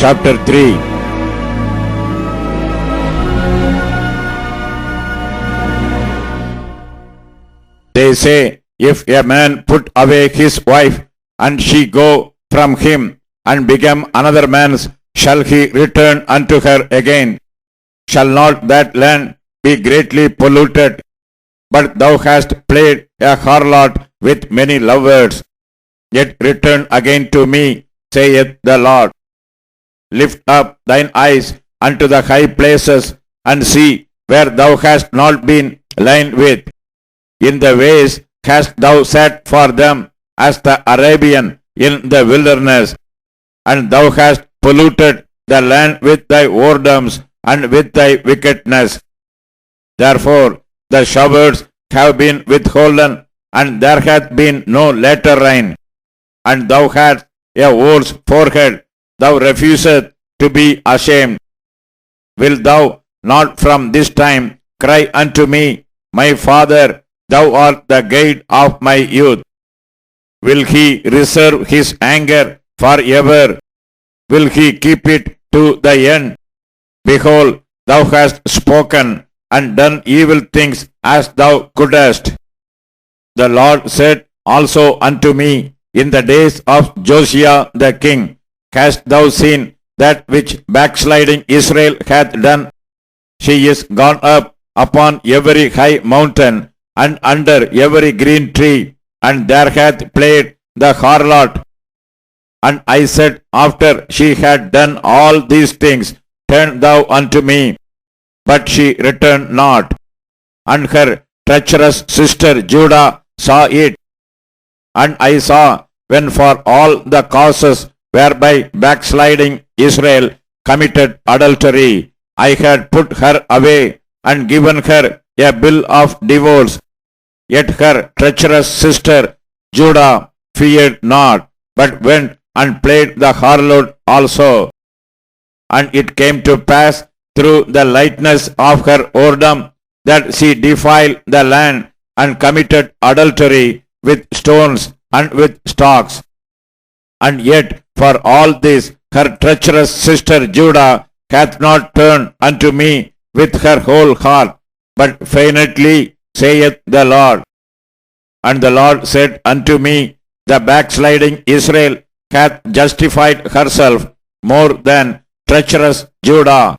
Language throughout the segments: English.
chapter 3. They say, if a man put away his wife, and she go from him, and become another man's, shall he return unto her again? Shall not that land be greatly polluted? But thou hast played a harlot with many lovers. Yet return again to me, saith the Lord. Lift up thine eyes unto the high places, and see where thou hast not been lain with. In the ways hast thou sat for them as the Arabian in the wilderness, and thou hast polluted the land with thy whoredoms and with thy wickedness. Therefore the showers have been withholden, and there hath been no latter rain. And thou hast a whore's forehead, thou refusest to be ashamed. Wilt thou not from this time cry unto me, my Father, thou art the guide of my youth? Will he reserve his anger for ever? Will he keep it to the end? Behold, thou hast spoken and done evil things as thou couldest. The Lord said also unto me, in the days of Josiah the king, hast thou seen that which backsliding Israel hath done? She is gone up upon every high mountain, and under every green tree, and there hath played the harlot. And I said, after she had done all these things, turn thou unto me. But she returned not. And her treacherous sister Judah saw it. And I saw, when for all the causes whereby backsliding Israel committed adultery, I had put her away and given her a bill of divorce. Yet her treacherous sister Judah feared not, but went and played the harlot also. And it came to pass through the lightness of her whoredom that she defiled the land and committed adultery with stones and with stocks. And yet for all this her treacherous sister Judah hath not turned unto me with her whole heart, but feignedly, saith the Lord. And the Lord said unto me, the backsliding Israel hath justified herself more than treacherous Judah.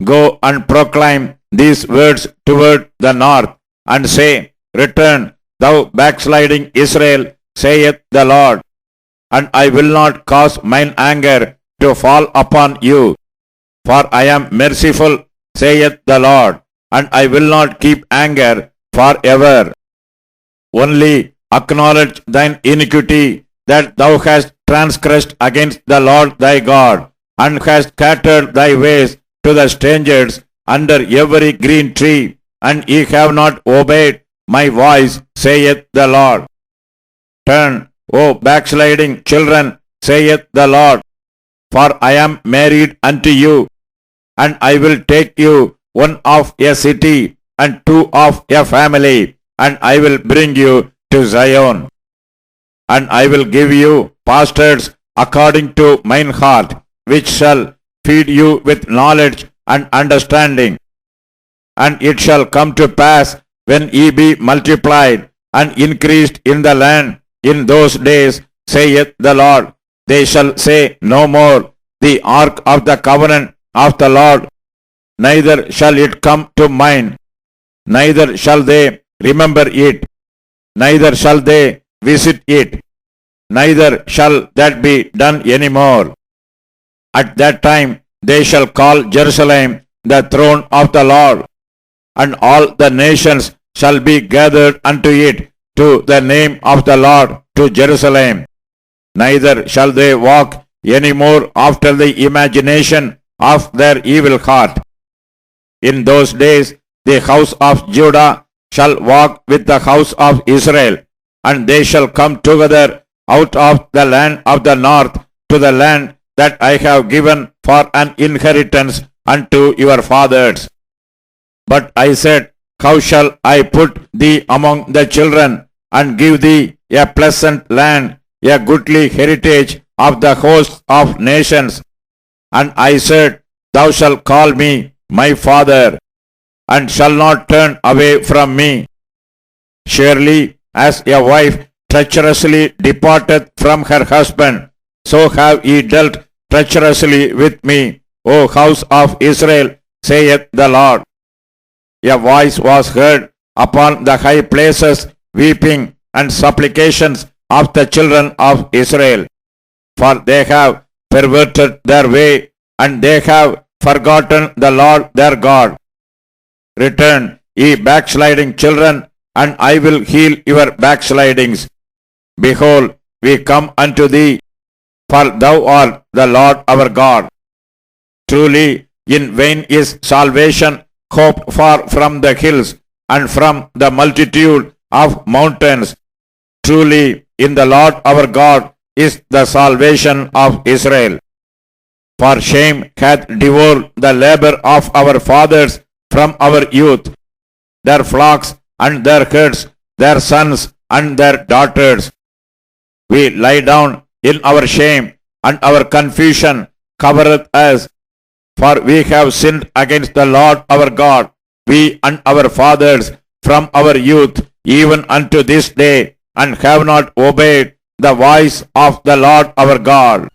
Go and proclaim these words toward the north, and say, return, thou backsliding Israel, saith the Lord, and I will not cause mine anger to fall upon you. For I am merciful, saith the Lord, and I will not keep anger forever. Only acknowledge thine iniquity, that thou hast transgressed against the Lord thy God, and hast scattered thy ways to the strangers under every green tree, and ye have not obeyed my voice, saith the Lord. Turn, O backsliding children, saith the Lord, for I am married unto you, and I will take you one of a city, and two of a family, and I will bring you to Zion. And I will give you pastors according to mine heart, which shall feed you with knowledge and understanding. And it shall come to pass, when ye be multiplied and increased in the land in those days, saith the Lord, they shall say no more, the ark of the covenant of the Lord, neither shall it come to mind, neither shall they remember it, neither shall they visit it, neither shall that be done any more. At that time they shall call Jerusalem the throne of the Lord, and all the nations shall be gathered unto it to the name of the Lord to Jerusalem. Neither shall they walk any more after the imagination of their evil heart. In those days the house of Judah shall walk with the house of Israel, and they shall come together out of the land of the north to the land that I have given for an inheritance unto your fathers. But I said, how shall I put thee among the children, and give thee a pleasant land, a goodly heritage of the hosts of nations? And I said, Thou shalt call me my father, and shall not turn away from me. Surely, as a wife treacherously departeth from her husband, so have ye dealt treacherously with me, O house of Israel, saith the Lord. A voice was heard upon the high places, weeping and supplications of the children of Israel. For they have perverted their way, and they have forgotten the Lord their God. Return, ye backsliding children, and I will heal your backslidings. Behold, we come unto thee, for thou art the Lord our God. Truly, in vain is salvation hoped for from the hills, and from the multitude of mountains. Truly, in the Lord our God is the salvation of Israel. For shame hath devoured the labor of our fathers from our youth, their flocks and their herds, their sons and their daughters. We lie down in our shame, and our confusion covereth us. For we have sinned against the Lord our God, we and our fathers from our youth, even unto this day, and have not obeyed the voice of the Lord our God.